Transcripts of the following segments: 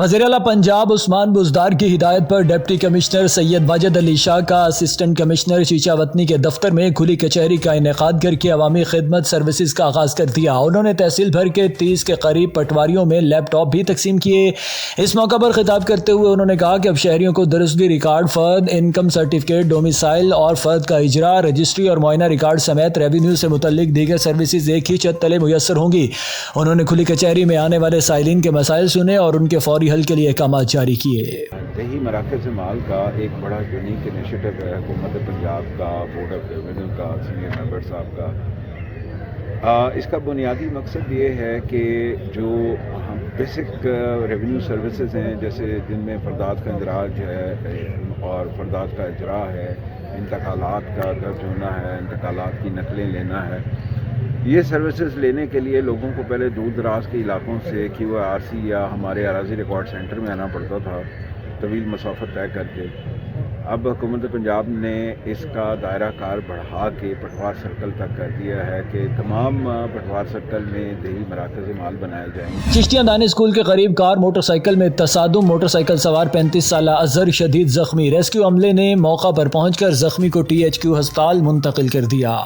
وزیر اعلیٰ پنجاب عثمان بزدار کی ہدایت پر ڈپٹی کمشنر سید واجد علی شاہ کا اسسٹنٹ کمشنر چیچا وطنی کے دفتر میں کھلی کچہری کا انعقاد کر کے عوامی خدمت سروسز کا آغاز کر دیا۔ انہوں نے تحصیل بھر کے 30 کے قریب پٹواریوں میں لیپ ٹاپ بھی تقسیم کیے۔ اس موقع پر خطاب کرتے ہوئے انہوں نے کہا کہ اب شہریوں کو درستگی ریکارڈ، فرد انکم سرٹیفکیٹ، ڈومیسائل اور فرد کا اجرا، رجسٹری اور معائنہ ریکارڈ سمیت ریونیو سے متعلق دیگر سروسز ایک ہی چھت تلے میسر ہوں گی۔ انہوں نے کھلی کچہری میں آنے والے سائلین کے مسائل سنے اور ان کے فوری حل کے لیے احکامات جاری کیے۔ دیہی مراکز مال کا ایک بڑا یونیک انیشیٹو ہے حکومت پنجاب کا، بورڈ آف ریونیو کا، سینئر ممبر صاحب کا۔ اس کا بنیادی مقصد یہ ہے کہ جو بیسک ریونیو سروسز ہیں، جیسے جن میں فردات کا اندراج ہے اور فردات کا اجرا ہے، انتقالات کا درج ہونا ہے، انتقالات کی نقلیں لینا ہے، یہ سروسز لینے کے لیے لوگوں کو پہلے دور دراز کے علاقوں سے QRC یا ہمارے اراضی ریکارڈ سینٹر میں آنا پڑتا تھا، طویل مسافت طے کر کے۔ اب حکومت پنجاب نے اس کا دائرہ کار بڑھا کے پٹوار سرکل تک کر دیا ہے کہ تمام پٹوار سرکل میں دیہی مراکز مال بنائے جائیں گے۔ چشتیاں دانی اسکول کے قریب کار موٹر سائیکل میں تصادم، موٹر سائیکل سوار 35 سالہ اظہر شدید زخمی، ریسکیو عملے نے موقع پر پہنچ کر زخمی کو THQ ہسپتال منتقل کر دیا۔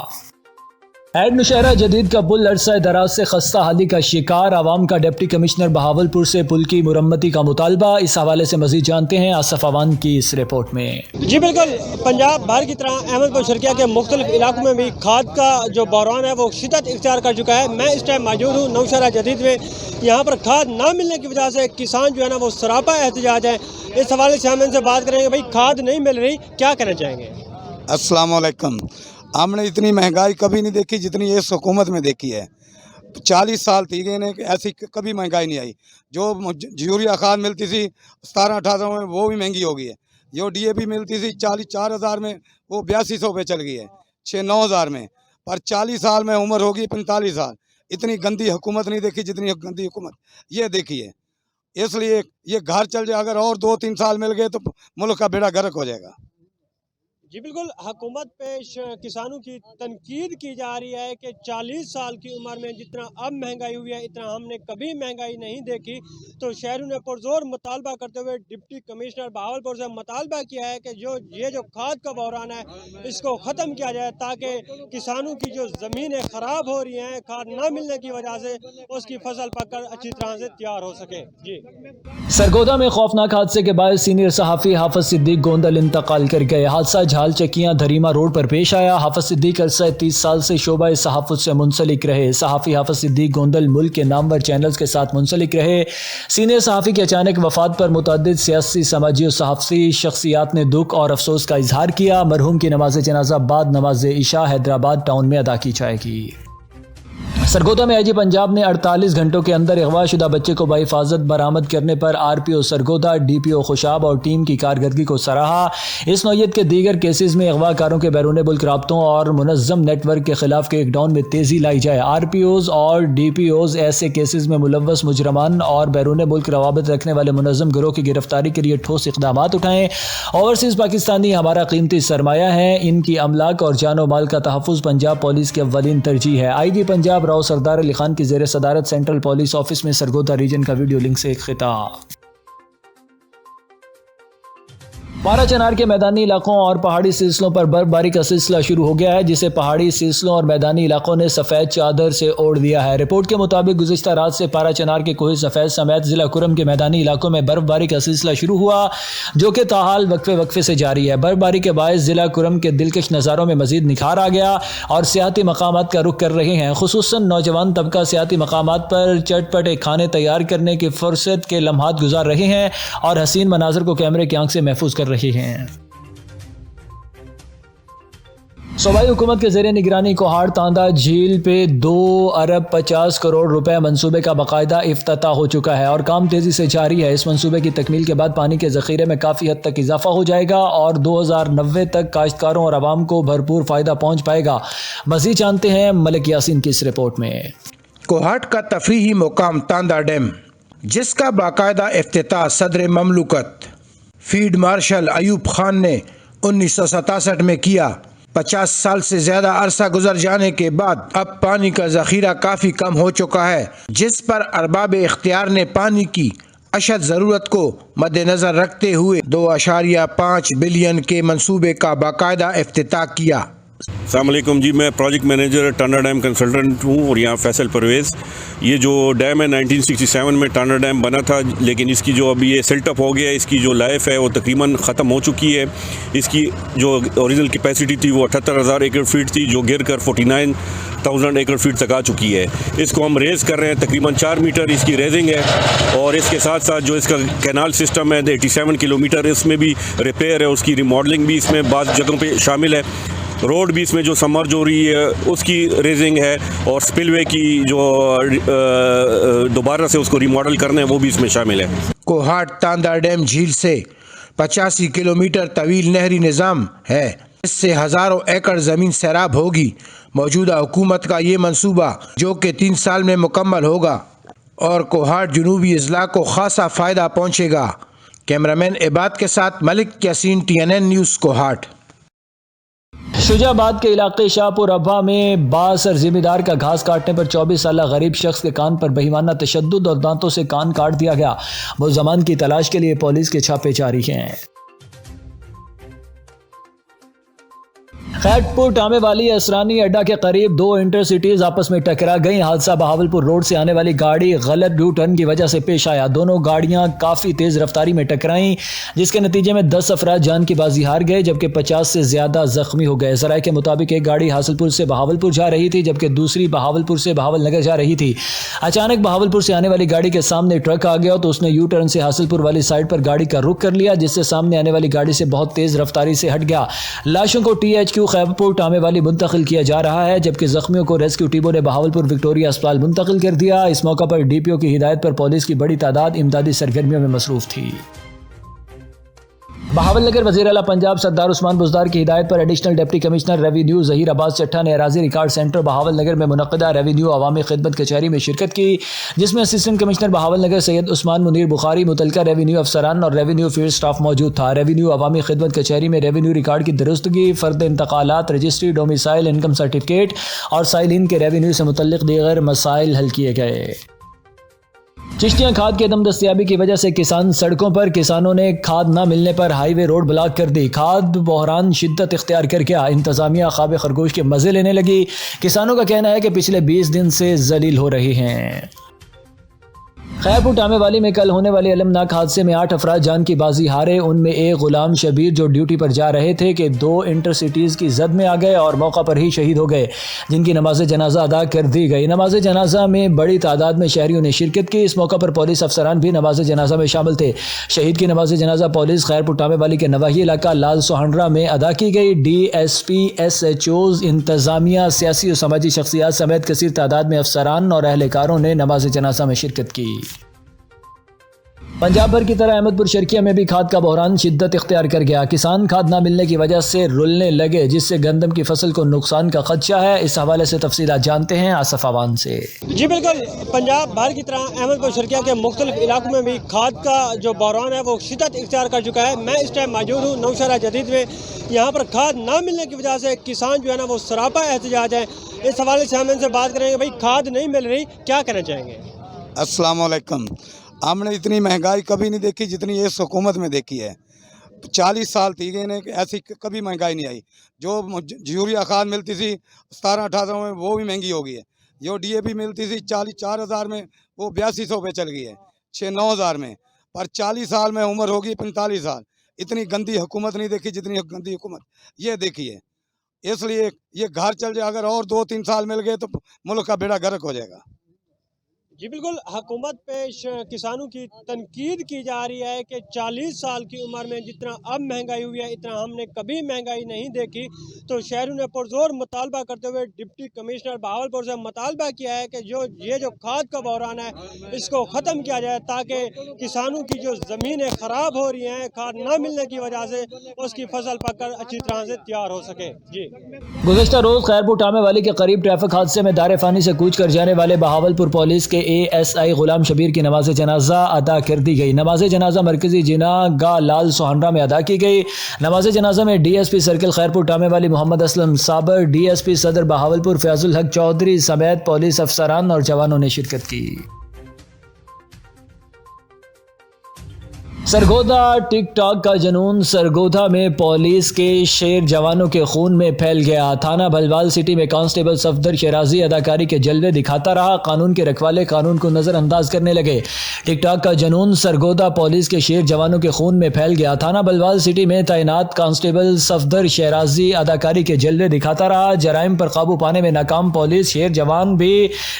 ایڈ نوشہرہ جدید کا پل عرصہ دراز سے خستہ حالی کا شکار، عوام کا ڈپٹی کمشنر بہاولپور سے پل کی مرمتی کا مطالبہ۔ اس حوالے سے مزید جانتے ہیں آصف عوان کی اس رپورٹ میں۔ جی بالکل، پنجاب بھر کی طرح احمد پور شرقیہ کے مختلف علاقوں میں بھی کھاد کا جو بحران ہے وہ شدت اختیار کر چکا ہے۔ میں اس ٹائم موجود ہوں نوشہرہ جدید میں۔ یہاں پر کھاد نہ ملنے کی وجہ سے کسان جو ہے نا وہ سراپا احتجاج ہے۔ اس حوالے سے ہم ان سے بات کریں گے، بھائی کھاد نہیں مل رہی، کیا کہنا چاہیں گے؟ السلام علیکم۔ ہم نے اتنی مہنگائی کبھی نہیں دیکھی جتنی اس حکومت میں دیکھی ہے۔ 40 سال تھی گئے کہ ایسی کبھی مہنگائی نہیں آئی۔ جو یوریا کھاد ملتی تھی 17-18 میں وہ بھی مہنگی ہو گئی ہے۔ جو DAP ملتی تھی 4,000 میں وہ 8200 پہ چل گئی ہے، 6-9 میں۔ پر 40 سال میں عمر ہوگی 45 سال، اتنی گندی حکومت نہیں دیکھی جتنی گندی حکومت یہ دیکھی ہے۔ اس لیے یہ گھر چل جائے، اگر اور 2-3 سال مل گئے تو ملک کا بیڑا غرق ہو جائے گا۔ جی بالکل، حکومت پہ کسانوں کی تنقید کی جا رہی ہے کہ 40 سال کی عمر میں جتنا اب مہنگائی ہوئی ہے اتنا ہم نے کبھی مہنگائی نہیں دیکھی۔ تو شہریوں نے پرزور مطالبہ کرتے ہوئے ڈپٹی کمشنر بہاولپور سے مطالبہ کیا ہے کہ جو کھاد کا بحران ہے اس کو ختم کیا جائے، تاکہ کسانوں کی جو زمینیں خراب ہو رہی ہیں کھاد نہ ملنے کی وجہ سے اس کی فصل پک کر اچھی طرح سے تیار ہو سکے۔ جی سرگودا میں خوفناک حادثے کے باعث سینئر صحافی حافظ صدیق گوندل انتقال کر گئے۔ حادثہ جھال چکیاں دھریما روڈ پر پیش آیا۔ حافظ صدیق عرصہ 30 سال سے شعبہ صحافت سے منسلک رہے۔ صحافی حافظ صدیق گوندل ملک کے نامور چینلز کے ساتھ منسلک رہے۔ سینئر صحافی کی اچانک وفات پر متعدد سیاسی، سماجی اور صحافتی شخصیات نے دکھ اور افسوس کا اظہار کیا۔ مرحوم کی نماز جنازہ بعد نماز عشاء حیدرآباد ٹاؤن میں ادا کی جائے گی۔ سرگودا میں IG پنجاب نے 48 گھنٹوں کے اندر اغوا شدہ بچے کو بحفاظت برآمد کرنے پر RPO سرگودا، DPO خوشاب اور ٹیم کی کارکردگی کو سراہا۔ اس نوعیت کے دیگر کیسز میں اغوا کاروں کے بیرون ملک رابطوں اور منظم نیٹ ورک کے خلاف کیک ڈاؤن میں تیزی لائی جائے۔ RPOs اور DPOs ایسے کیسز میں ملوث مجرمان اور بیرون ملک روابط رکھنے والے منظم گروہ کی گرفتاری کے لیے ٹھوس اقدامات اٹھائیں۔ اوورسیز پاکستانی ہمارا قیمتی سرمایہ ہیں، ان کی املاک اور جان و مال کا تحفظ پنجاب پولیس کی اولین ترجیح ہے۔ IG پنجاب راؤ سردار علی خان کی زیر صدارت سینٹرل پولیس آفس میں سرگودا ریجن کا ویڈیو لنک سے ایک خطاب۔ پارا چنار کے میدانی علاقوں اور پہاڑی سلسلوں پر برف باری کا سلسلہ شروع ہو گیا ہے، جسے پہاڑی سلسلوں اور میدانی علاقوں نے سفید چادر سے اوڑھ دیا ہے۔ رپورٹ کے مطابق گزشتہ رات سے پارا چنار کے کوہ سفید سمیت ضلع کرم کے میدانی علاقوں میں برف باری کا سلسلہ شروع ہوا، جو کہ تاحال وقفے سے جاری ہے۔ برف باری کے باعث ضلع کرم کے دلکش نظاروں میں مزید نکھار آ گیا اور سیاحتی مقامات کا رخ کر رہے ہیں۔ خصوصاً نوجوان طبقہ سیاحتی مقامات پر چٹ پٹے کھانے تیار کرنے کی فرصت کے لمحات گزار رہے ہیں اور حسین مناظر کو کیمرے کی آنکھ سے محفوظ کر رہے ہیں۔ صوبائی حکومت کے زیر نگرانی کوہاڑ تاندہ جھیل پہ 2 ارب 50 کروڑ روپے منصوبے کا باقاعدہ افتتاح ہو چکا ہے اور کام تیزی سے جاری ہے۔ اس منصوبے کی تکمیل کے بعد پانی کے ذخیرے میں کافی حد تک اضافہ ہو جائے گا اور 2090 تک کاشتکاروں اور عوام کو بھرپور فائدہ پہنچ پائے گا۔ مزید جانتے ہیں ملک یاسین کی اس رپورٹ میں۔ کوہاڑ کا تفریحی مقام تاندہ ڈیم، جس کا باقاعدہ افتتاح صدر مملکت فیلڈ مارشل ایوب خان نے 1967 میں کیا۔ 50 سال سے زیادہ عرصہ گزر جانے کے بعد اب پانی کا ذخیرہ کافی کم ہو چکا ہے، جس پر ارباب اختیار نے پانی کی اشد ضرورت کو مد نظر رکھتے ہوئے 2.5 بلین کے منصوبے کا باقاعدہ افتتاح کیا۔ السلام علیکم جی، میں پروجیکٹ مینیجر ٹانڈا ڈیم کنسلٹنٹ ہوں اور یہاں فیصل پرویز۔ یہ جو ڈیم ہے 1967 میں ٹانڈا ڈیم بنا تھا، لیکن اس کی جو ابھی یہ سیلٹ اپ ہو گیا ہے، اس کی جو لائف ہے وہ تقریباً ختم ہو چکی ہے۔ اس کی جو اوریجنل کیپیسٹی تھی وہ 78,000 ایکڑ فیٹ تھی، جو گر کر 49,000 ایکڑ فیٹ تک آ چکی ہے۔ اس کو ہم ریز کر رہے ہیں، تقریباً 4 میٹر اس کی ریزنگ ہے، اور اس کے ساتھ ساتھ جو اس کا کینال سسٹم ہے 87 کلومیٹر، اس میں بھی ریپیئر ہے، اس کی ریماڈلنگ بھی اس میں بعض جگہوں پہ شامل ہے۔ روڈ بھی اس میں جو سمرج ہو رہی ہے اس کی ریزنگ ہے، اور سپل وے کی جو دوبارہ سے اس کو ریماڈل کرنا ہے وہ بھی اس میں شامل ہے۔ کوہاٹ تاندا ڈیم جھیل سے 85 کلومیٹر طویل نہری نظام ہے، اس سے ہزاروں ایکڑ زمین سیراب ہوگی۔ موجودہ حکومت کا یہ منصوبہ جو کہ 3 سال میں مکمل ہوگا اور کوہاٹ جنوبی اضلاع کو خاصا فائدہ پہنچے گا۔ کیمرامین عباد کے ساتھ ملک یاسین، TNN نیوز، کوہاٹ۔ شجاع آباد کے علاقے شاہ پور ابھا میں بااثر ذمہ دار کا گھاس کاٹنے پر 24 سالہ غریب شخص کے کان پر بہیمانہ تشدد اور دانتوں سے کان کاٹ دیا گیا۔ ملزمان کی تلاش کے لیے پولیس کے چھاپے جاری ہیں۔ خیرٹ پور ٹامے والی اسرانی اڈا کے قریب 2 انٹرسٹیز آپس میں ٹکرا گئیں۔ حادثہ بہاولپور روڈ سے آنے والی گاڑی غلط یو ٹرن کی وجہ سے پیش آیا۔ دونوں گاڑیاں کافی تیز رفتاری میں ٹکرائیں، جس کے نتیجے میں 10 افراد جان کی بازی ہار گئے، جبکہ 50 سے زیادہ زخمی ہو گئے۔ ذرائع کے مطابق ایک گاڑی حاصلپور سے بہاولپور جا رہی تھی، جبکہ دوسری بہاولپور سے بہاول نگر جا رہی تھی۔ اچانک بہاولپور سے آنے والی گاڑی کے سامنے ٹرک آ گیا تو اس نے یو ٹرن سے حاصلپور والی سائڈ پر گاڑی کا رخ کر لیا، جس سے سامنے آنے والی گاڑی سے بہت تیز رفتاری سے ہٹ گیا۔ لاشوں کو THQ خیرپور ٹامے والی منتقل کیا جا رہا ہے، جبکہ زخمیوں کو ریسکیو ٹیموں نے بہاولپور وکٹوریہ اسپتال منتقل کر دیا۔ اس موقع پر DPO کی ہدایت پر پولیس کی بڑی تعداد امدادی سرگرمیوں میں مصروف تھی۔ بہاول نگر وزیر اعلیٰ پنجاب سردار عثمان بزدار کی ہدایت پر additional deputy commissioner revenue Zaheer Abbas Chattha نے اراضی ریکارڈ سینٹر بہاول نگر میں منعقدہ ریونیو عوامی خدمت کچہری میں شرکت کی، جس میں اسسٹنٹ کمشنر بہاول نگر سید عثمان منیر بخاری، متعلقہ ریونیو افسران اور ریونیو فیلڈ سٹاف موجود تھا۔ ریونیو عوامی خدمت کچہری میں ریونیو ریکارڈ کی درستگی، فرد انتقالات، رجسٹری، ڈومیسائل، انکم سرٹیفکیٹ اور سائلین کے ریونیو سے متعلق دیگر مسائل حل کیے گئے۔ چشتیاں کھاد کی عدم دستیابی کی وجہ سے کسان سڑکوں پر، کسانوں نے کھاد نہ ملنے پر ہائی وے روڈ بلاک کر دی۔ کھاد بحران شدت اختیار کر گیا، انتظامیہ خواب خرگوش کے مزے لینے لگی۔ کسانوں کا کہنا ہے کہ پچھلے 20 دن سے ذلیل ہو رہی ہیں۔ خیرپور ٹامے والی میں کل ہونے والے المناک حادثے میں 8 افراد جان کی بازی ہارے، ان میں ایک غلام شبیر جو ڈیوٹی پر جا رہے تھے کہ 2 انٹرسٹیز کی زد میں آ گئے اور موقع پر ہی شہید ہو گئے، جن کی نماز جنازہ ادا کر دی گئی۔ نماز جنازہ میں بڑی تعداد میں شہریوں نے شرکت کی۔ اس موقع پر پولیس افسران بھی نماز جنازہ میں شامل تھے۔ شہید کی نماز جنازہ پولیس خیرپور ٹامے والی کے نواحی علاقہ لال سوہنڈرا میں ادا کی گئی۔ DSP، SHOs، انتظامیہ، سیاسی و سماجی شخصیات سمیت کثیر تعداد میں افسران اور اہلکاروں نے نماز جنازہ میں شرکت کی۔ پنجاب بھر کی طرح احمد پور شرقیہ میں بھی کھاد کا بحران شدت اختیار کر گیا۔ کسان کھاد نہ ملنے کی وجہ سے رلنے لگے، جس سے گندم کی فصل کو نقصان کا خدشہ ہے۔ اس حوالے سے تفصیلات جانتے ہیں آصف عوان سے۔ جی بالکل، پنجاب بھر کی طرح احمد پور شرقیہ کے مختلف علاقوں میں بھی کھاد کا جو بحران ہے وہ شدت اختیار کر چکا ہے۔ میں اس ٹائم موجود ہوں نوشہرہ جدید میں۔ یہاں پر کھاد نہ ملنے کی وجہ سے کسان جو ہے نا وہ سراپا احتجاج ہیں۔ اس حوالے سے ہم ان سے بات کریں گے، بھائی کھاد نہیں مل رہی، کیا کہنا چاہیں گے؟ السلام علیکم۔ ہم نے اتنی مہنگائی کبھی نہیں دیکھی جتنی اس حکومت میں دیکھی ہے۔ 40 سال تھی گئے نے کہ ایسی کبھی مہنگائی نہیں آئی۔ جو یوریا کھاد ملتی تھی 17-18 میں وہ بھی مہنگی ہو گئی ہے۔ جو DAP ملتی تھی 4,000 میں وہ 8200 پہ چل گئی ہے، 6-9 میں۔ پر 40 سال میں عمر ہوگی 45 سال، اتنی گندی حکومت نہیں دیکھی جتنی گندی حکومت یہ دیکھی ہے۔ اس لیے یہ گھر چل جائے، اگر اور 2-3 سال مل گئے تو ملک کا بیڑا غرق ہو جائے گا۔ جی بالکل، حکومت پیش کسانوں کی تنقید کی جا رہی ہے کہ 40 سال کی عمر میں جتنا اب مہنگائی ہوئی ہے اتنا ہم نے کبھی مہنگائی نہیں دیکھی۔ تو شہریوں نے پرزور مطالبہ کرتے ہوئے ڈپٹی کمشنر بہاولپور سے مطالبہ کیا ہے کہ یہ جو کھاد کا بحران ہے اس کو ختم کیا جائے، تاکہ کسانوں کی جو زمینیں خراب ہو رہی ہیں کھاد نہ ملنے کی وجہ سے اس کی فصل پک کر اچھی طرح سے تیار ہو سکے۔ جی گزشتہ روز خیرپور ٹامے والی کے قریب ٹریفک حادثے میں دار فانی سے کوچ کر جانے والے بہاولپور پولیس کے ASI غلام شبیر کی نماز جنازہ ادا کر دی گئی۔ نماز جنازہ مرکزی جناح گاہ لال سوہنڈرا میں ادا کی گئی۔ نماز جنازہ میں DSP سرکل خیرپور ٹامے والی محمد اسلم صابر، DSP صدر بہاولپور فیاض الحق چودھری سمیت پولیس افسران اور جوانوں نے شرکت کی۔ सरगोधा टिक टॉक का जुनून। सरगोधा में पुलिस के शेर जवानों के खून में फैल गया। थाना भलवाल सिटी में कांस्टेबल सफदर शराजी अदाकारी के जलवे दिखाता रहा। कानून के रखवाले कानून को नजरअंदाज करने लगे। टिक टॉक का जुनून सरगोधा पुलिस के शेर जवानों के खून में फैल गया। थाना भलवाल सिटी में तैनात कांस्टेबल सफदर शराजी अदाकारी के जलवे दिखाता रहा। जराइम पर काबू पाने में नाकाम पुलिस शेर जवान भी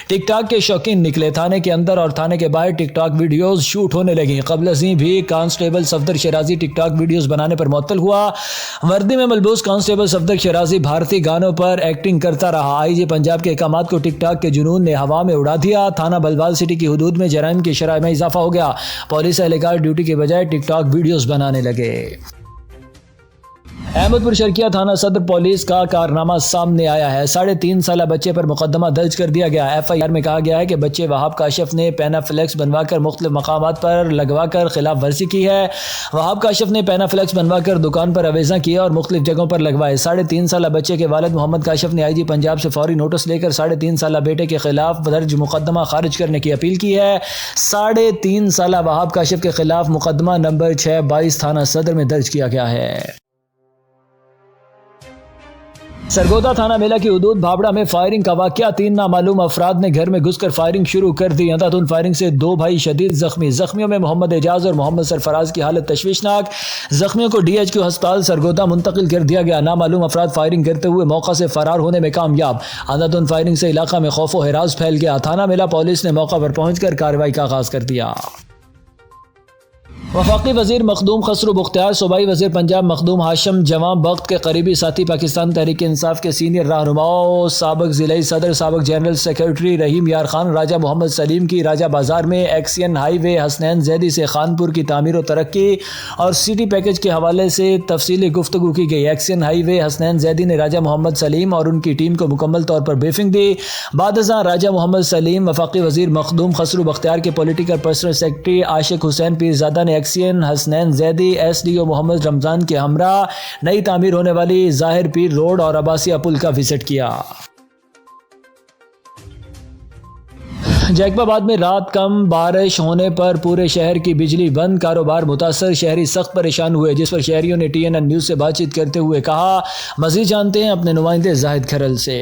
टिक टॉक के शौकीन निकले। थाने के अंदर और थाने के बाहर टिक टॉक वीडियोज शूट होने लगी। कबल अज़ीं भी constable Safdar शराजी tick tock videos बनाने पर मुअत्तल हुआ। वर्दी में मलबूस कांस्टेबल सफदर शराजी भारतीय गानों पर एक्टिंग करता रहा। आईजी पंजाब के अहकामात को टिक टॉक के जुनून ने हवा में उड़ा दिया। थाना भलवाल सिटी की हुदूद में जराइम की शरह में इजाफा हो गया। पुलिस एहलकार ड्यूटी के बजाय टिक टॉक वीडियोस बनाने लगे। अहमदपुर शर्किया थाना सदर पुलिस का कारनामा सामने आया है। 3.5 साल बच्चे पर मुकदमा दर्ज कर दिया गया। FIR में कहा गया है कि बच्चे वहाब काशिफ ने पेनाफ्लेक्स बनवाकर मुख्तलिफ मकामात पर लगवाकर खिलाफ वर्जी की है। वहाब काशिफ ने पेनाफ्लेक्स बनवाकर दुकान पर अवेजा किया और मुख्तलिफ जगहों पर लगवाए। 3.5 साल बच्चे के वालिद मोहम्मद काशिफ ने IG पंजाब से फौरी नोटिस लेकर 3.5 साल बेटे के खिलाफ दर्ज मुकदमा खारिज करने की अपील की है। 3.5 साल वहाब काशिफ के खिलाफ मुकदमा नंबर 622 थाना सदर में दर्ज किया गया है। सरगोधा थाना मेला की हुदूद भाबड़ा में फायरिंग का वाकया। 3 नामालूम अफराद ने घर में घुसकर फायरिंग शुरू कर दी। अंधाधुंध फायरिंग से 2 भाई शदीद जख्मी। जख्मियों में मोहम्मद एजाज और मोहम्मद सरफराज की हालत तशवीशनाक। जख्मियों को DHQ अस्पताल सरगोधा मुंतकिल कर दिया गया। नामालूम अफराद फायरिंग करते हुए मौका से फरार होने में कामयाब। अंधाधुंध फायरिंग से इलाका में खौफ व हिरास फैल गया। थाना मेला पुलिस ने मौका पर पहुंचकर कार्रवाई का आगाज कर दिया। वफाकी वजीर मखदूम खसरू बुख्तियार, सूबाई वजीर पंजाब मखदूम हाशिम जवां बख्त के करीबी साथी पाकिस्तान तहरीक इंसाफ के सीनियर रहनुमाओं साबिक जिलाई सदर साबिक जनरल सेक्रेटरी रहीम यार खान राजा मोहम्मद सलीम की राजा बाजार में एक्सियन हाईवे हसनैन जैदी से खानपुर की तामीर व तरक्की और सिटी पैकेज के हवाले से तफसीली गुफ्तगू की गई। एक्सियन हाईवे हसनैन जैदी ने राजा मोहम्मद सलीम और उनकी टीम को मुकम्मल तौर पर ब्रीफिंग दी। बादशाह राजा मोहम्मद सलीम वफाकी वजीर मखदूम खसरू बख्तियार के पॉलिटिकल पर्सनल सेक्रेटरी आशिक हुसैन पीरजादा ने एक्सियन हसनैन जैदी SDO मोहम्मद रमजान के हमरा नई तामीर होने वाली जाहिर पीर रोड और अब्बासिया पुल का विजिट किया। जैकबाबाद में रात कम बारिश होने पर पूरे शहर की बिजली बंद, कारोबार मुतासर, शहरी सख्त परेशान हुए, जिस पर शहरियों ने TNN न्यूज़ से बातचीत करते हुए कहा। मजीद जानते हैं अपने नुमाइंदे जाहिद खरल से।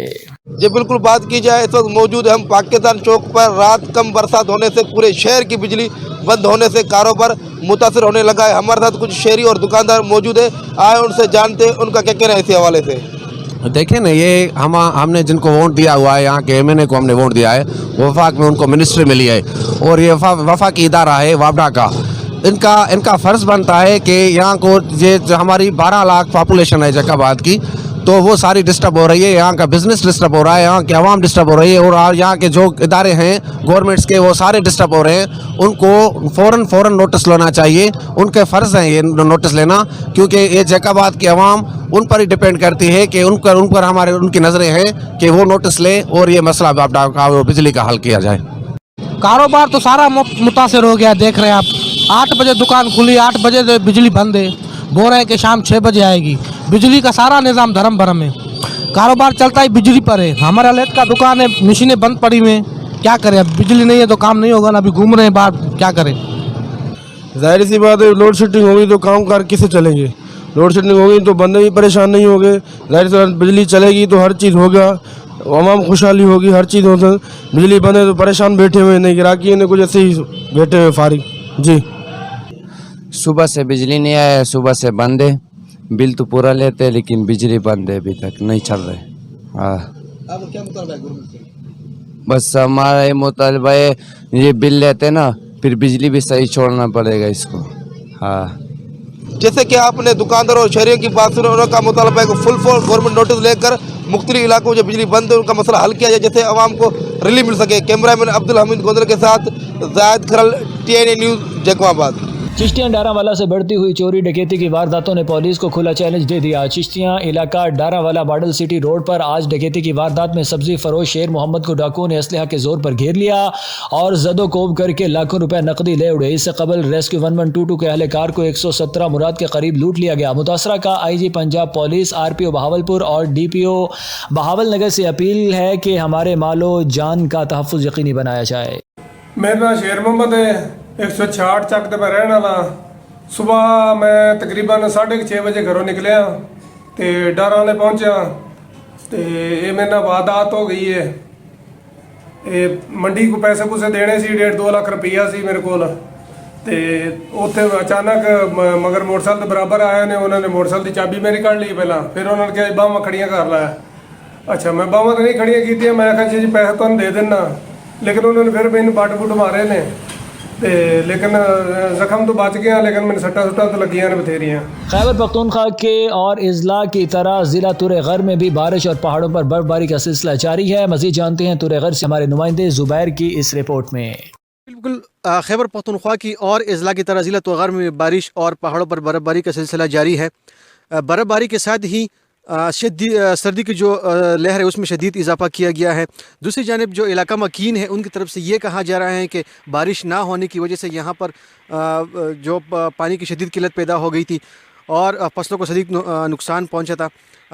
जी बिल्कुल, बात की जाए इस वक्त मौजूद हम पाकिस्तान चौक पर। रात कम बरसात होने से पूरे शहर की बिजली बंद होने से कारोबार मुतासर होने लगा है। हमारे साथ कुछ शहरी और दुकानदार मौजूद है, आए उनसे जानते हैं उनका क्या कहना है इसी हवाले से। देखिए ना, ये हमने जिनको वोट दिया हुआ है, यहाँ के MNA को हमने वोट दिया है, वफाक में उनको मिनिस्ट्री मिली है और ये वफाकी इदारा है वापडा का। इनका फ़र्ज़ बनता है कि यहाँ को ये हमारी 12 लाख पॉपुलेशन है जैकाबाद की, तो वो सारी डिस्टर्ब हो रही है। यहाँ का बिज़नेस डिस्टर्ब हो रहा है, यहाँ की आवाम डिस्टर्ब हो रही है और यहाँ के जो इदारे हैं गवर्नमेंट्स के वो सारे डिस्टर्ब हो रहे हैं। उनको फ़ौरन नोटिस लेना चाहिए। उनके फ़र्ज़ हैं ये नोटिस लेना, क्योंकि ये जैकाबाद की आवाम उन पर ही डिपेंड करती है कि उन पर उनकी नज़रें हैं कि वो नोटिस ले और ये मसला बिजली का हल किया जाए। कारोबार तो सारा मुतासर हो गया, देख रहे हैं आप। 8 बजे दुकान खुली, 8 बजे बिजली बंद है, बोल रहे हैं कि शाम 6 बजे आएगी। बिजली का सारा निज़ाम धर्म भरम है, कारोबार चलता ही बिजली पर है। हमारा लेट का दुकान है, मशीनें बंद पड़ी हुई हैं, क्या करें? अब बिजली नहीं है तो काम नहीं होगा ना। अभी घूम रहे हैं बाहर, क्या करें? जाहिर सी बात है, लोड शेडिंग होगी तो काम कार किसे चलेंगे? लोड शेडिंग होगी तो बंदे भी परेशान नहीं होंगे। जाहिर सी बात, बिजली चलेगी तो हर चीज़ होगा, आवाम खुशहाली होगी, हर चीज़ होता। बिजली बंद है तो परेशान बैठे हुए नहीं, गिराकी ने कुछ ऐसे ही बैठे हुए फारिग। जी, सुबह से बिजली नहीं आया, सुबह से बंद है। बिल तो पूरा लेते हैं लेकिन बिजली बंद है, अभी तक नहीं चल रहे। हाँ, अब क्या मुतालबा है गवर्नमेंट से? बस हमारा ये मुतालबा है, ये बिल लेते ना फिर बिजली भी सही छोड़ना पड़ेगा इसको। हाँ, जैसे कि आपने दुकानदार और शहरियों की बात सुनी, उनका मुतालबा है कि फुल गवर्नमेंट नोटिस लेकर मुख्तलिफ इलाकों में जो बिजली बंद है उनका मसला हल किया जाए, जैसे आवाम को रिलीफ मिल सके। कैमरामैन अब्दुल हमीद गोंदल के साथ जाहिद खरल, TNN न्यूज़ जैकबाबाद। चिश्तियां डारावाला से बढ़ती हुई चोरी डकैती की वारदातों ने पुलिस को खुला चैलेंज दे दिया। चिश्तियां इलाका डारावाला मॉडल सिटी रोड पर आज डकैती की वारदात में सब्जी फरोश शेर मोहम्मद को डाकुओं ने असलहा के जोर पर घेर लिया और जदोकोब करके लाखों रुपए नकदी ले उड़े। इससे कबल रेस्क्यू 1122 के अहलकार को 117 मुराद के करीब लूट लिया गया। मुतासरा का IG Punjab police, RPO Bahawalpur और DPO बहावल नगर से अपील है कि हमारे मालो जान का तहफ़्फ़ुज़ यकीनी बनाया जाए। मेरा नाम शेर मोहम्मद है, 166 ਚੱਕ ਤੇ ਮੈਂ ਰਹਿਣ ਵਾਲਾ। ਸੁਬਾਹ ਮੈਂ ਤਕਰੀਬਨ 6:30 ਵਜੇ ਘਰੋਂ ਨਿਕਲਿਆ ਤੇ ਡਰ ਵਾਲੇ ਪਹੁੰਚਿਆ ਤੇ ਇਹ ਮੇਰੇ ਨਾਲ ਵਾਰਦਾਤ ਹੋ ਗਈ ਹੈ। ਇਹ ਮੰਡੀ ਕੋ ਪੈਸੇ ਪੂਸੇ ਦੇਣੇ ਸੀ, 1.5-2 ਲੱਖ ਰੁਪਈਆ ਸੀ ਮੇਰੇ ਕੋਲ ਤੇ ਉੱਥੇ ਅਚਾਨਕ ਮਗਰ ਮੋਟਰਸਾਈਕਲ ਦੇ ਬਰਾਬਰ ਆਏ ਨੇ, ਉਹਨਾਂ ਨੇ ਮੋਟਰਸਾਈਕਲ ਦੀ ਚਾਬੀ ਮੇਰੀ ਕੱਢ ਲਈ ਪਹਿਲਾਂ, ਫਿਰ ਉਹਨਾਂ ਨੇ ਕਿਹਾ ਬਾਹਾਂ ਖੜੀਆਂ ਕਰ ਲੈ। ਅੱਛਾ ਮੈਂ ਬਾਹਾਂ ਤਾਂ ਨਹੀਂ ਖੜੀਆਂ ਕੀਤੀਆਂ, ਮੈਂ ਕਿਹਾ ਜੀ ਪੈਸੇ ਤੁਹਾਨੂੰ ਦੇ ਦੇਣਾ, ਲੇਕਿਨ ਉਹਨਾਂ ਨੇ ਫਿਰ ਮੈਨੂੰ ਬੱਟ ਬੁੱਟ ਮਾਰੇ ਨੇ ਤੇ ਲੇਕਿन ਜ਼ਖਮ तो बच गया, लेकिन मैंने सट्टा तो लगियां ने बथेरियां। खैबर पख्तूनख्वा के और अजला की तरह ज़िला तुरेगर में भी बारिश और पहाड़ों पर बर्फबारी का सिलसिला जारी है। मज़ीद जानते हैं तुरेगर से हमारे नुमाइंदे ज़ुबैर की इस रिपोर्ट में। बिल्कुल खैबर पख्तूनख्वा की और अजला की तरह ज़िला तुरेगर में बारिश और पहाड़ों पर बर्फबारी का सिलसिला जारी है। बर्फबारी के साथ ही सर्दी की जो लहर है उसमें शदीद इजाफा किया गया है। दूसरी जानिब जो इलाका मकीन है उनकी तरफ से ये कहा जा रहा है कि बारिश ना होने की वजह से यहाँ पर जो पानी की शदीद किल्लत पैदा हो गई थी और फसलों को शदीद नुकसान पहुँचा था।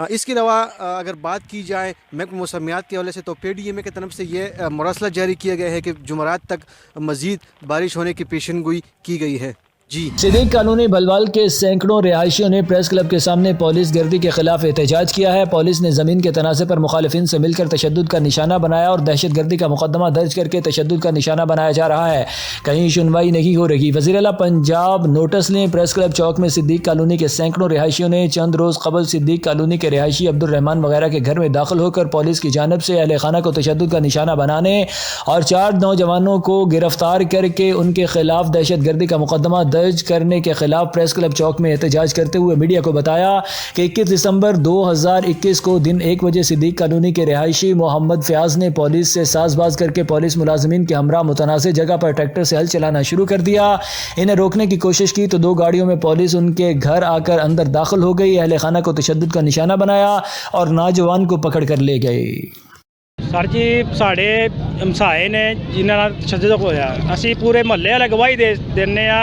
इसके अलावा अगर बात की जाए महकमा मौसमियात के हवाले से तो PDMA की तरफ से ये मरसला जारी किया गया है कि जुमेरात तक मज़ीद बारिश होने की पेशनगोई की गई है। जी सिद्दीक कॉलोनी बलवाल के सैकड़ों रिहायशियों ने प्रेस क्लब के सामने पुलिस गर्दी के खिलाफ एहतजाज किया है। पुलिस ने ज़मीन के तनाज़े पर मुखालिफिन से मिलकर तशद्दुद का निशाना बनाया और दहशत गर्दी का मुकदमा दर्ज करके तशद्दुद का निशाना बनाया जा रहा है। कहीं सुनवाई नहीं हो रही। वज़ीर आला पंजाब नोटिस ने प्रेस क्लब चौक में सिद्दीक कॉलोनी के सैकड़ों रिहायशियों ने चंद रोज़ कबल सिद्दीक कॉलोनी के रिहायशी अब्दुर्रहमान वगैरह के घर में दाखिल होकर पुलिस की जानिब से अहले खाना को तशद्दुद का निशाना बनाने और 4 नौजवानों को गिरफ्तार करके उनके खिलाफ दहशत गर्दी का मुकदमा दर्ज करने के खिलाफ प्रेस क्लब चौक में एहतजाज करते हुए मीडिया को बताया कि 21 दिसंबर 2021 को दिन 1 बजे सिद्दीक कॉलोनी के रिहायशी मोहम्मद फयाज ने पुलिस से साजबाज करके पुलिस मुलाजमीन के हमरा मुतनाज़ जगह पर ट्रैक्टर से हल चलाना शुरू कर दिया। इन्हें रोकने की कोशिश की तो 2 गाड़ियों में पुलिस उनके घर आकर अंदर दाखिल हो गई। अहले खाना को तशद्दुद का निशाना बनाया और नौजवान को पकड़ कर ले गए। सर जी साढ़े हमसाए ने जिन्होंने ਨਾਲ ਤਸ਼ੱਦਦ ਹੋਇਆ, ਅਸੀਂ ਪੂਰੇ ਮਹੱਲੇ ਵਾਲੇ ਗਵਾਹੀ ਦਿੰਦੇ ਆ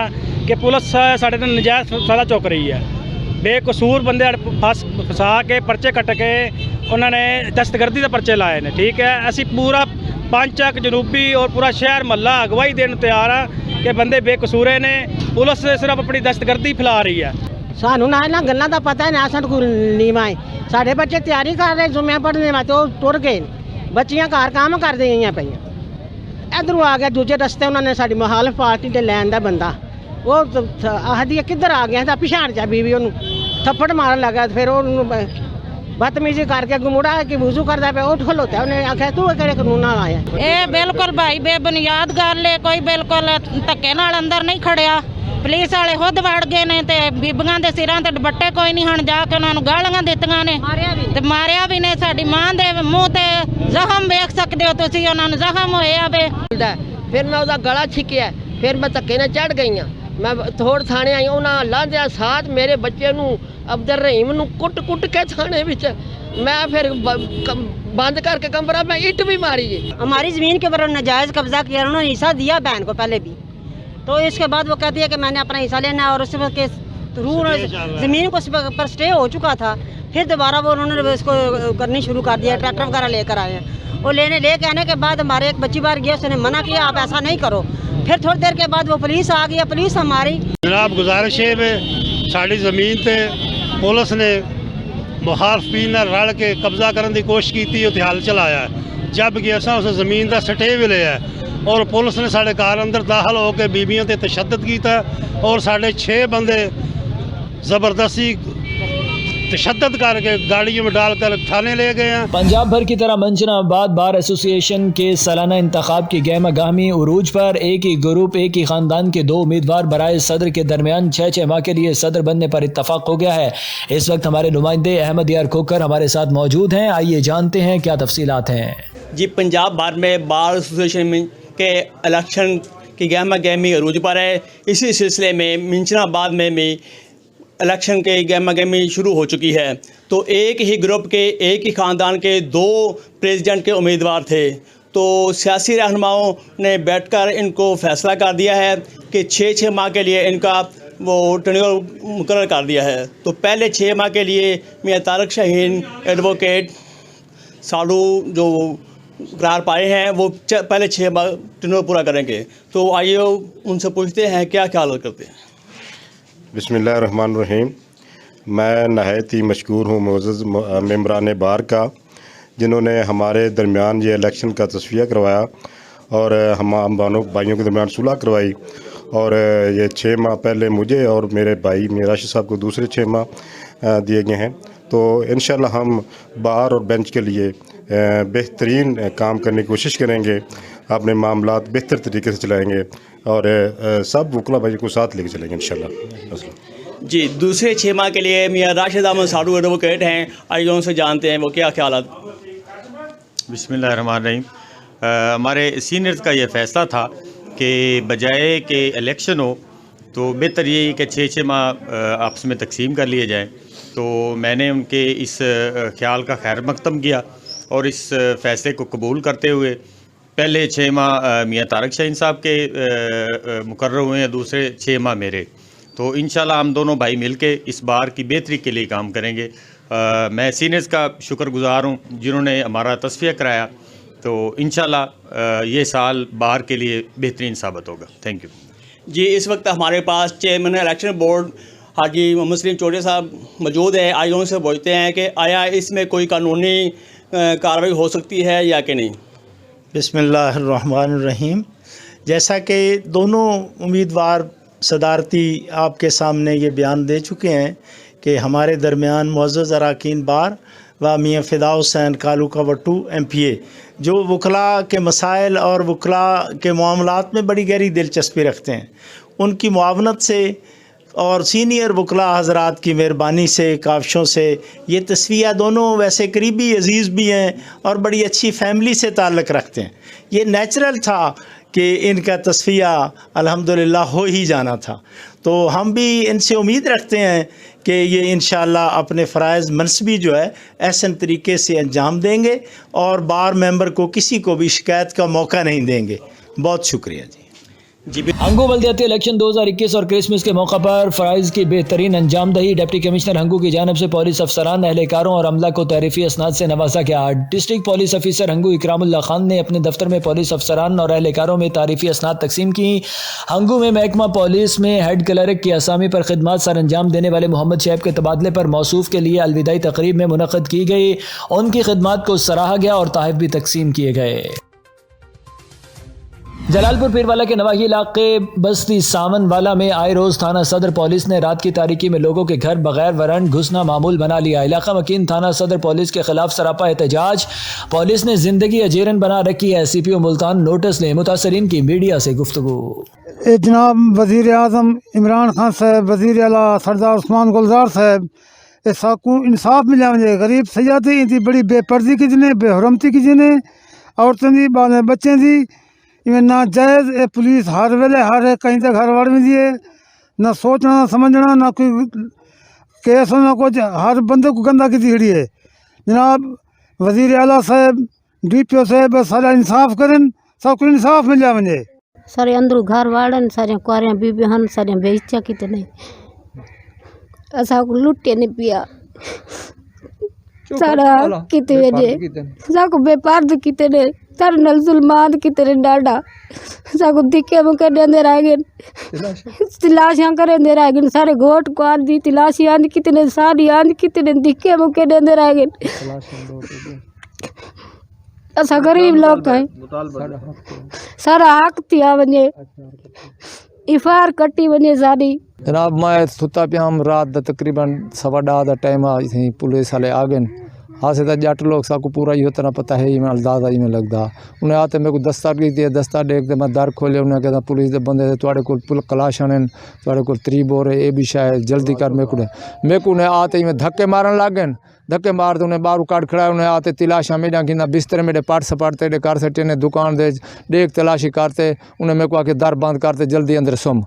ਕਿ ਪੁਲਿਸ ਸਾਡੇ ਤੇ ਨਜਾਇਜ਼ ਫੈਸਲਾ ਚੁੱਕ ਰਹੀ ਹੈ। ਬੇਕਸੂਰ ਬੰਦੇ ਫਸਾ ਕੇ ਪਰਚੇ ਕੱਟ ਕੇ ਉਹਨਾਂ ਨੇ ਦਹਿਸ਼ਤਗਰਦੀ ਦੇ ਪਰਚੇ ਲਾਏ ਨੇ। ਠੀਕ ਹੈ, ਅਸੀਂ ਪੂਰਾ ਪੰਚਕ ਜਨੂਬੀ ਔਰ ਪੂਰਾ ਸ਼ਹਿਰ ਮਹੱਲਾ ਗਵਾਹੀ ਦੇਣ ਨੂੰ ਤਿਆਰ ਆ ਕਿ ਬੰਦੇ ਬੇਕਸੂਰੇ ਨੇ, ਪੁਲਿਸ ਸਿਰਫ ਆਪਣੀ ਦਹਿਸ਼ਤਗਰਦੀ ਫੈਲਾ ਰਹੀ ਹੈ। ਸਾਨੂੰ ਨਾ ਇਹਨਾਂ ਗੱਲਾਂ ਦਾ ਪਤਾ ਨਾ, ਸਾਨੂੰ ਕੋਈ ਨੀਵਾਂ ਹੈ। ਸਾਡੇ ਬੱਚੇ ਤਿਆਰੀ ਕਰ ਰਹੇ ਜੁਮਿਆਂ ਪੜ੍ਹਨੇ ਵਾਸਤੇ, ਉਹ ਟੁਰ ਗਏ। ਬੱਚੀਆਂ ਘਰ ਕੰਮ ਕਰਦੇ ਗਈਆਂ ਪਈਆਂ, ਇੱਧਰੋਂ ਆ ਗਿਆ ਦੂਜੇ ਰਸਤੇ ਉਹਨਾਂ ਨੇ ਸਾਡੀ ਮੁਖਾਲਫ ਪਾਰਟੀ ਦੇ ਲੈਣ ਦਾ ਬੰਦਾ, ਉਹ ਆਖਦੀ ਕਿੱਧਰ ਆ ਗਿਆ ਤਾਂ ਪਿਛਾੜ ਜਾ ਬੀਵੀ ਉਹਨੂੰ ਥੱਪੜ ਮਾਰਨ ਲੱਗਾ। ਫਿਰ ਉਹਨੂੰ ਬਦਤਮੀਜ਼ੀ ਕਰਕੇ ਅੱਗੋਂ ਮੁੜਾ ਕਿ ਵਜ਼ੂ ਕਰਦਾ ਪਿਆ, ਉਹ ਖਲੋਤਾ, ਉਹਨੇ ਆਖਿਆ ਤੂੰ ਕਿਹੜੇ ਕਾਨੂੰਨ ਨਾਲ ਆਇਆ। ਇਹ ਬਿਲਕੁਲ ਭਾਈ ਬੇਬੁਨਿਆਦ ਗੱਲ ਹੈ, ਕੋਈ ਬਿਲਕੁਲ ਧੱਕੇ ਨਾਲ ਅੰਦਰ ਨਹੀਂ ਖੜਿਆ। ਪੁਲਿਸ ਵਾਲੇ ਖੁਦ ਵੜ ਗਏ ਨੇ ਤੇ ਬੀਬੀਆਂ ਦੇ ਸਿਰਾਂ ਤੇ ਦੁਪੱਟੇ ਕੋਈ ਨਹੀਂ ਹਣ ਜਾ ਕੇ ਉਹਨਾਂ ਨੂੰ ਗਾਲਾਂ ਦਿੱਤੀਆਂ ਨੇ ਤੇ ਮਾਰਿਆ ਵੀ ਨੇ। ਸਾਡੀ ਮਾਂ ਦੇ ਮੂੰਹ ਤੇ ਜ਼ਖਮ ਵੇਖ ਸਕਦੇ ਹੋ ਤੁਸੀਂ, ਉਹਨਾਂ ਨੂੰ ਜ਼ਖਮ ਹੋਇਆ ਵੇ। ਫਿਰ ਮੈਂ ਉਹਦਾ ਗਲਾ ਛਿੱਕਿਆ, ਫਿਰ ਮੈਂ ਧੱਕੇ ਨਾਲ ਚੜ ਗਈ ਹਾਂ। ਮੈਂ ਥੋੜ ਥਾਣੇ ਆਈ, ਉਹਨਾਂ ਲਾਂਦਿਆਂ ਸਾਥ ਮੇਰੇ ਬੱਚੇ ਨੂੰ ਅਬਦਰ ਰਹੀਮ ਨੂੰ ਕੁੱਟ ਕੇ ਥਾਣੇ ਵਿੱਚ मैं फिर बंद करके कमरा में ईंट भी मारी है। हमारी ज़मीन के ऊपर नाजायज़ कब्जा किया, उन्होंने हिस्सा दिया बहन को पहले भी, तो इसके बाद वो कहती है कि मैंने अपना हिस्सा लेना है और उसके के थ्रू ज़मीन को पर स्टे हो चुका था। फिर दोबारा वो उन्होंने इसको करनी शुरू कर दिया, ट्रैक्टर वगैरह लेकर आए हैं। वो लेके आने के बाद हमारे एक बच्ची बार गया, उसने मना किया आप ऐसा नहीं करो। फिर थोड़ी देर के बाद वो पुलिस आ गई, पुलिस हमारी जनाब गुजारिश है साड़ी ज़मीन ते पुलिस ने मुखालफिन नाल रल के कब्जा करने की कोशिश की, उत्थे हल चलाया, जबकि असां उस ज़मीन का स्टे भी लिया और पुलिस ने साढ़े घर अंदर दाखिल होकर बीबियों ते तशद्दद किया और साढ़े 6 बंदे ज़बरदस्ती तशद्दद करके गाड़ियों में डालकर थाने ले गए हैं। पंजाब भर की तरह मंजनाबाद बार एसोसिएशन के सालाना इंतखाब की गहमा गहमी उरूज पर एक ही ग्रुप एक ही खानदान के 2 उम्मीदवार बराए सदर के दरमियान 6 माह के लिए सदर बनने पर इत्तफाक हो गया है। इस वक्त हमारे नुमाइंदे अहमद यार खोकर हमारे साथ मौजूद हैं, आइए जानते हैं क्या तफसीलात हैं। जी, पंजाब भर में बार एसोसिएशन के इलेक्शन की गहमा गहमी अरूज पर है। इसी सिलसिले में मिंचनाबाद में भी इलेक्शन के गहमा गहमी शुरू हो चुकी है। तो एक ही ग्रुप के एक ही ख़ानदान के 2 प्रेसिडेंट के उम्मीदवार थे, तो सियासी रहनुमाओं ने बैठकर इनको फ़ैसला कर दिया है कि 6 माह के लिए इनका वो टेन्योर मुकर्रर कर दिया है। तो पहले 6 माह के लिए मियां तारक शाहीन एडवोकेट सालू जो करार पाए हैं वो पहले 6 माह टेन्योर पूरा करेंगे। तो आइए उनसे पूछते हैं क्या ख्याल करते हैं। बिस्मिल्लाहिर्रहमानिर्रहीम। मैं नहायत ही मशकूर हूँ मुअज़्ज़ज़ मेंबरान बार का, जिन्होंने हमारे दरमियान ये इलेक्शन का तस्वीया करवाया और हम भाइयों के दरमियान सुलह करवाई। और ये 6 माह पहले मुझे और मेरे भाई राशिद साहब को दूसरे 6 माह दिए गए हैं। तो इंशाल्लाह हम बार और बेंच के लिए बेहतरीन काम करने की कोशिश करेंगे, अपने मामलात बेहतर तरीके से चलाएंगे और सब वकला भाई को साथ लेके चलेंगे इंशाल्लाह। जी, दूसरे 6 माह के लिए मियाँ राशिद अहमद साडू एडवोकेट हैं, आइए उनसे जानते हैं वो क्या ख्यालात। बिस्मिल्लाहिर्रहमानिर्रहीम। हमारे सीनियर्स का ये फ़ैसला था कि बजाय कि इलेक्शन हो तो बेहतर ये कि 6 माह आपस में तकसीम कर लिए जाएँ। तो मैंने उनके इस ख्याल का खैर मकदम किया और इस फ़ैसले को कबूल करते हुए पहले 6 माह मियाँ तारक शाहीन साहब के मुकर्रर हुए हैं, दूसरे 6 माह मेरे। तो इंशाल्लाह हम दोनों भाई मिलके इस बार की बेहतरी के लिए काम करेंगे। मैं सीनियर्स का शुक्रगुज़ार हूँ जिन्होंने हमारा तस्फिया कराया। तो इंशाल्लाह ये साल बार के लिए बेहतरीन साबित होगा। थैंक यू जी। इस वक्त हमारे पास चेयरमैन इलेक्शन बोर्ड हाजी मोहम्मद सलीम चौधरी साहब मौजूद हैं। आइए उनसे पूछते हैं कि आया इसमें कोई कानूनी कार्रवाई हो सकती है या कि नहीं। बिस्मिल्लाहिर्रहमानिर्रहीम। जैसा कि दोनों उम्मीदवार सदारती आपके सामने ये बयान दे चुके हैं कि हमारे दरमियान मुअज़्ज़ज़ अरकान बार व मियाँ फ़िदा हुसैन कालूका वट्टू MPA जो वकला के मसाइल और वकला के मामलात में बड़ी गहरी दिलचस्पी रखते हैं, उनकी मुआवनत से और सीनियर वकला हज़रात की मेहरबानी से, काविशों से ये तस्वीया दोनों वैसे करीबी अज़ीज़ भी हैं और बड़ी अच्छी फैमिली से ताल्लुक़ रखते हैं। ये नेचुरल था कि इनका तस्फिया अल्हम्दुलिल्लाह हो ही जाना था। तो हम भी इनसे उम्मीद रखते हैं कि ये इंशाअल्लाह अपने फ़राइज़ मनसबी जो है ऐसे तरीके से अंजाम देंगे और बार मेंबर को किसी को भी शिकायत का मौका नहीं देंगे। बहुत शुक्रिया जी। हंगू बल्दियाती इलेक्शन 2021 और क्रिसमस के मौका पर फ़राइज़ की बेहतरीन अंजामदही। डिप्टी कमिश्नर हंगू की जानिब से पुलिस अफसरान, एहलकारों और अमला को तारीफ़ी असनाद से नवाजा गया। District police officer Hangu Ikramullah Khan ने अपने दफ्तर में पुलिस अफसरान और एहलकारों में तारीफ़ी असनाद तकसीम की। हंगू में महकमा पुलिस में हेड क्लर्क की असामी पर खिदमत सर अंजाम देने वाले मोहम्मद शैब के तबादले पर मौसूफ के लिए अलविदाई तकरीब में मुनक़द की गई। उनकी खिदमत को सराहा गया और तोहफ़े भी तकसीम किए गए। जलालपुर पीरवाला के नवाही इलाके बस्ती सामनवाला में आए रोज़ थाना सदर पुलिस ने रात की तारीकी में लोगों के घर बगैर वारंट घुसना मामूल बना लिया। इलाका मकीन थाना सदर पुलिस के खिलाफ सरापा एहतजाज। पुलिस ने जिंदगी अजेरन बना रखी है। CPO मुल्तान नोटिस ले मुतासरीन की मीडिया से गुफ्तगू। जनाब वज़ीर आज़म इमरान खान साहब, वज़ीर आला सरदार उस्मान गुलजार साहब, साकू इंसाफ मिला मुझे गरीब सजाती थी बड़ी बेपर्दी की जिन्हें बेहरमती की जिन्हें औरतें दी बाल बच्चे दी इवें ना जायज़ ए पुलिस हर वेले हर एक कहीं तक घर वड़ में दिए ना सोचना ना समझना ना कोई केस ना कुछ, हर बंदे को गंदा की दिखड़ी है। जनाब वज़ीर आला साहब, DPO साहब सारा इंसाफ करें, सबको इंसाफ मिल जाए मुझे। सारे अंदर घर वाड़न, सारे कुआरियां बीबियां हन, सारे बेइज्जत कितने असा को लुटे नहीं पिया सारा कितने जे साको व्यापार तो कितने सारे नल जुल्मात कितने डाडा साको दिखे मुके देंदे रह गए तलाशियां करे दे रह गए सारे गोट कुआर दी तलाशी आंद कितने सारी आंद कितने दिखे मुके देंदे रह गए। असा गरीब लोग हैं सारा हक थिया वने इफार कटी वने सारी। जनाब मैं सुता पिया हम रात दा तकरीबन 10:15 दा टाइम आई पुलिस वाले आ गए। हासे तो जट लोग साकू पूरा ही होता ना पता है में अंदाजा ही में लगता। उन्हें आते मेरे को दस्ता दिए, दस्ता देख मैं दर खोले, उन्हें कहता पुलिस के बंदे थोड़े को पुल कलाश आने थोड़े को 3 बोर है ये भी शायद जल्दी कर मेरे को उन्हें आते ही में धक्के मारन लग गए। धक्के मारते उन्हें बारू काट खड़ा उन्हें आते तलाशा मेरा कि बिस्तर मेरे पाट सपाटते कर सकते दुकान दे देख तलाशी करते उन्हें मेरे को आके दर बंद करते जल्दी अंदर सुम।